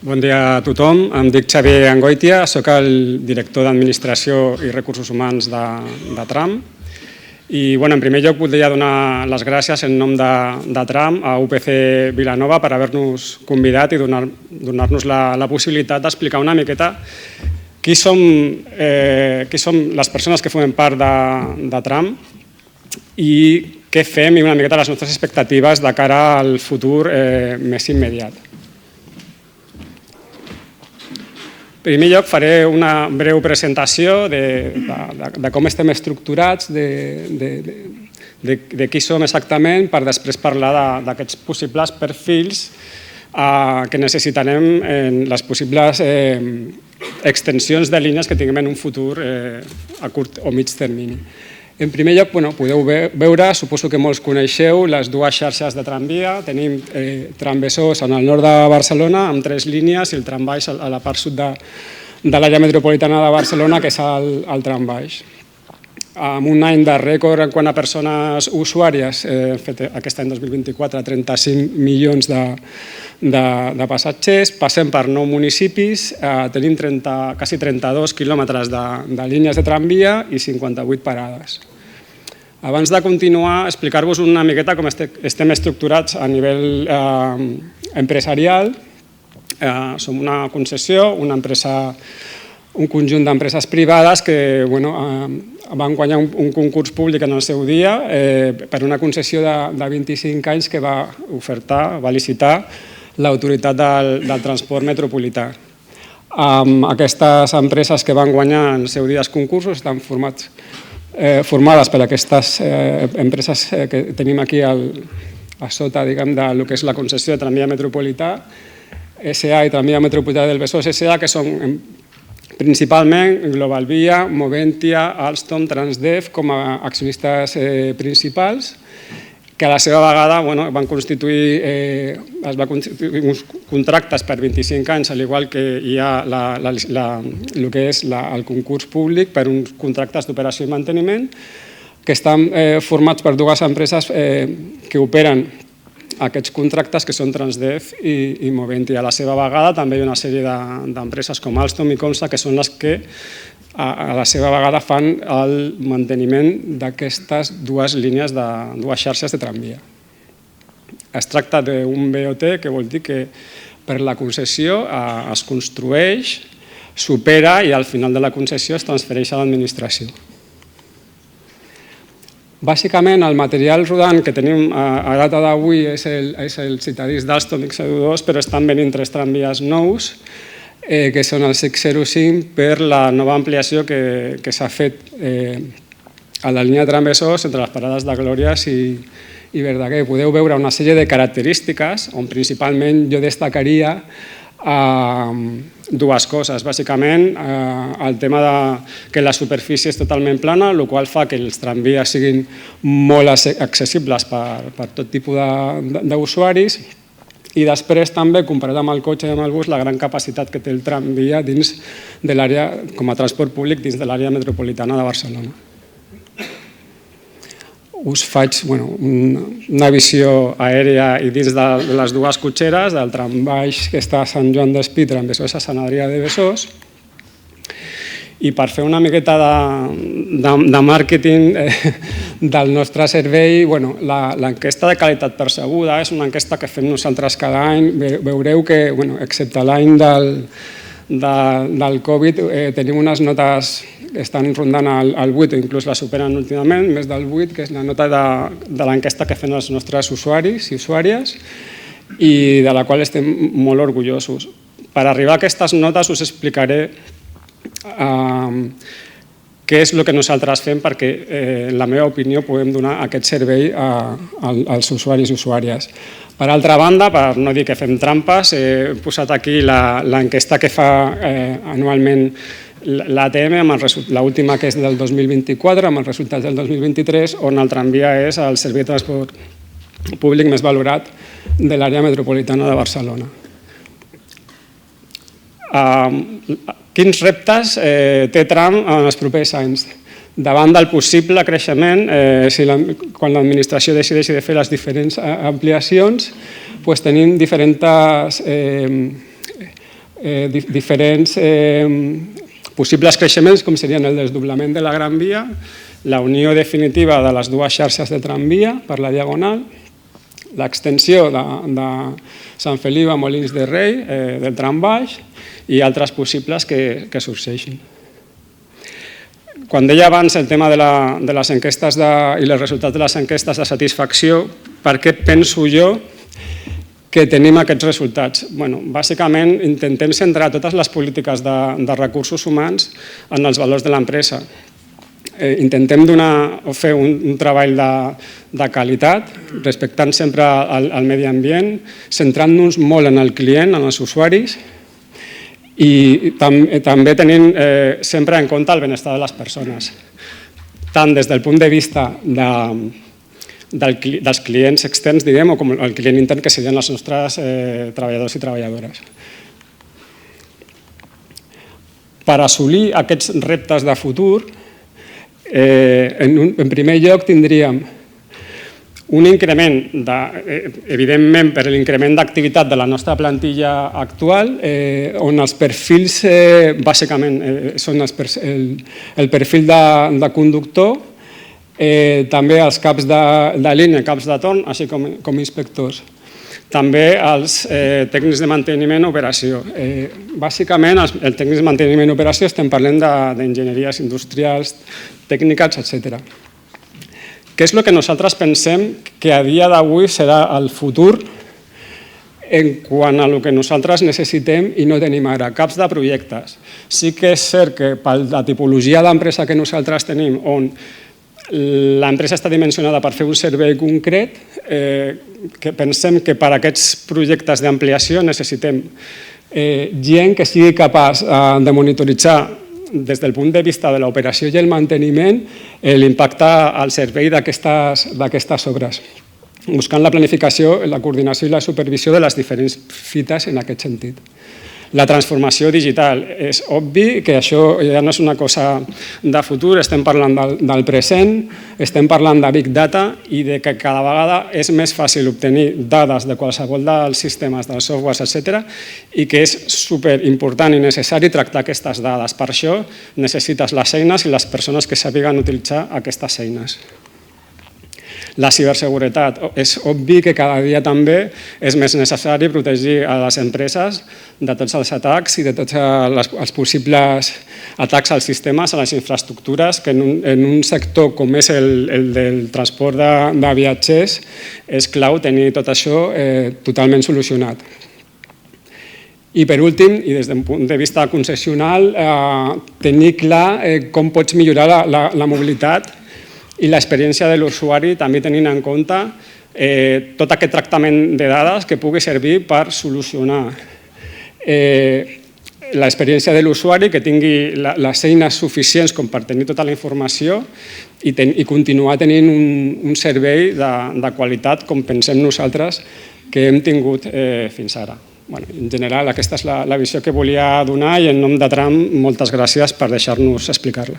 Bon dia a tothom. Em dic Xavier Angoitia, soc el director d'Administració i Recursos Humans de Tram. I, en primer lloc, voldria donar les gràcies en nom de Tram a UPC Vilanova per haver-nos convidat i donar-nos la possibilitat d'explicar una miqueta qui som les persones que formem part de Tram i què fem i una miqueta les nostres expectatives de cara al futur més immediat. En primer lloc, faré una breu presentació de com estem estructurats, de qui som exactament, per després parlar d'aquests possibles perfils que necessitarem en les possibles extensions de línies que tinguem en un futur a curt o mig termini. En primer lloc, podeu veure, suposo que molts coneixeu, les dues xarxes de tramvia. Tenim Trambesòs en el nord de Barcelona amb 3 línies i el trambaix a la part sud de l'àrea metropolitana de Barcelona, que és el trambaix. Amb un any de rècord en quant a persones usuàries, hem fet aquest any 2024 35 milions de passatgers, passem per 9 municipis, tenim quasi 32 quilòmetres de línies de tramvia i 58 parades. Abans de continuar, explicar-vos una miqueta com estem estructurats a nivell empresarial. Som una concessió, un conjunt d'empreses privades que van guanyar un concurs públic en el seu dia per una concessió de 25 anys que va licitar l'autoritat del transport metropolità. Aquestes empreses que van guanyar en el seu dia els concursos estan formades per aquestes empreses que tenim aquí a sota del que és la concessió de tramvia metropolità S.A. i tramvia metropolità del Besòs S.A., que són principalment Globalvia, Moventia, Alstom, Transdev com a accionistes principals, que a la seva vegada van constituir uns contractes per 25 anys, al igual que hi ha el que és el concurs públic per uns contractes d'operació i manteniment, que estan formats per dues empreses que operen aquests contractes, que són Transdev i Moventia. A la seva vegada també hi ha una sèrie d'empreses com Alstom i Comsa, que són les que a la seva vegada fan el manteniment d'aquestes dues línies, dues xarxes de tramvia. Es tracta d'un BOT, que vol dir que per la concessió es construeix, s'opera i al final de la concessió es transfereix a l'administració. Bàsicament, el material rodant que tenim a data d'avui és el citadís d'Alstom X02, però estan venint 3 tramvies nous, que són el 605 per la nova ampliació que s'ha fet a la línia de Trambesòs entre les parades de Glòries i Verdaguer. Podeu veure una sèrie de característiques on principalment jo destacaria dues coses. Bàsicament, el tema que la superfície és totalment plana, el qual fa que els tramvies siguin molt accessibles per tot tipus d'usuaris, i després també, comparat amb el cotxe i amb el bus, la gran capacitat que té el tramvia dins de l'àrea, com a transport públic, dins de l'àrea metropolitana de Barcelona. Us faig una visió aèria i dins de les dues cotxeres, del trambaix que està a Sant Joan d'Espí, Trambesòs a Sant Adrià de Besòs. I per fer una miqueta de màrqueting del nostre servei, l'enquesta de qualitat percebuda és una enquesta que fem nosaltres cada any. Veureu que, excepte l'any del Covid, tenim unes notes que estan rondant el 8 o inclús la superen últimament, més del 8, que és la nota de l'enquesta que fan els nostres usuaris i usuàries i de la qual estem molt orgullosos. Per arribar a aquestes notes us explicaré què és el que nosaltres fem perquè, en la meva opinió, podem donar aquest servei als usuaris i usuàries. Per altra banda, per no dir que fem trampes, he posat aquí l'enquesta que fa anualment l'ATM, l'última que és del 2024, amb els resultats del 2023, on el tramvia és el servei de transport públic més valorat de l'àrea metropolitana de Barcelona. Quins reptes té Tram en els propers anys? Davant del possible creixement, quan l'administració decideixi de fer les diferents ampliacions, tenim diferents diferents possibles creixements, com serien el desdoblament de la Gran Via, la unió definitiva de les dues xarxes de tramvia per la Diagonal, l'extensió de Sant Feliu a Molins de Rei, del trambaix, i altres possibles que sorgeixin. Quan deia abans el tema de les enquestes i els resultats de les enquestes de satisfacció, per què penso jo que tenim aquests resultats? Bàsicament, intentem centrar totes les polítiques de recursos humans en els valors de l'empresa. Intentem fer un treball de qualitat, respectant sempre el medi ambient, centrant-nos molt en el client, en els usuaris, i també tenint sempre en compte el benestar de les persones, tant des del punt de vista dels clients externs, diguem, o com el client intern, que serien els nostres treballadors i treballadores. Per assolir aquests reptes de futur, en primer lloc tindríem un increment, evidentment per l'increment d'activitat de la nostra plantilla actual, on els perfils bàsicament són el perfil de conductor, també els caps de línia, caps de torn, així com inspectors. També els tècnics de manteniment i operació. Bàsicament, els tècnics de manteniment i operació estem parlant d'enginyeries industrials, tècniques, etc. Què és el que nosaltres pensem que a dia d'avui serà el futur en quant a el que nosaltres necessitem i no tenim ara? Caps de projectes. Sí que és cert que per la tipologia d'empresa que nosaltres tenim, on l'empresa està dimensionada per fer un servei concret, que pensem que per a aquests projectes d'ampliació necessitem gent que sigui capaç de monitoritzar des del punt de vista de l'operació i el manteniment l'impacte al servei d'aquestes obres, buscant la planificació, la coordinació i la supervisió de les diferents fites en aquest sentit. La transformació digital. És obvi que això ja no és una cosa de futur, estem parlant del present, estem parlant de Big Data i de que cada vegada és més fàcil obtenir dades de qualsevol dels sistemes, dels softwares, etc. i que és superimportant i necessari tractar aquestes dades. Per això necessites les eines i les persones que sàpiguen utilitzar aquestes eines. La ciberseguretat. És obvi que cada dia també és més necessari protegir a les empreses de tots els atacs i de tots els possibles atacs als sistemes, a les infraestructures, que en un sector com és el del transport de viatgers és clau tenir tot això totalment solucionat. I per últim, i des del punt de vista concessional, tenir clar com pots millorar la mobilitat i l'experiència de l'usuari, també tenint en compte tot aquest tractament de dades que pugui servir per solucionar l'experiència de l'usuari, que tingui les eines suficients com per tenir tota la informació i continuar tenint un servei de qualitat com pensem nosaltres que hem tingut fins ara. En general, aquesta és la visió que volia donar i en nom de Tram, moltes gràcies per deixar-nos explicar-la.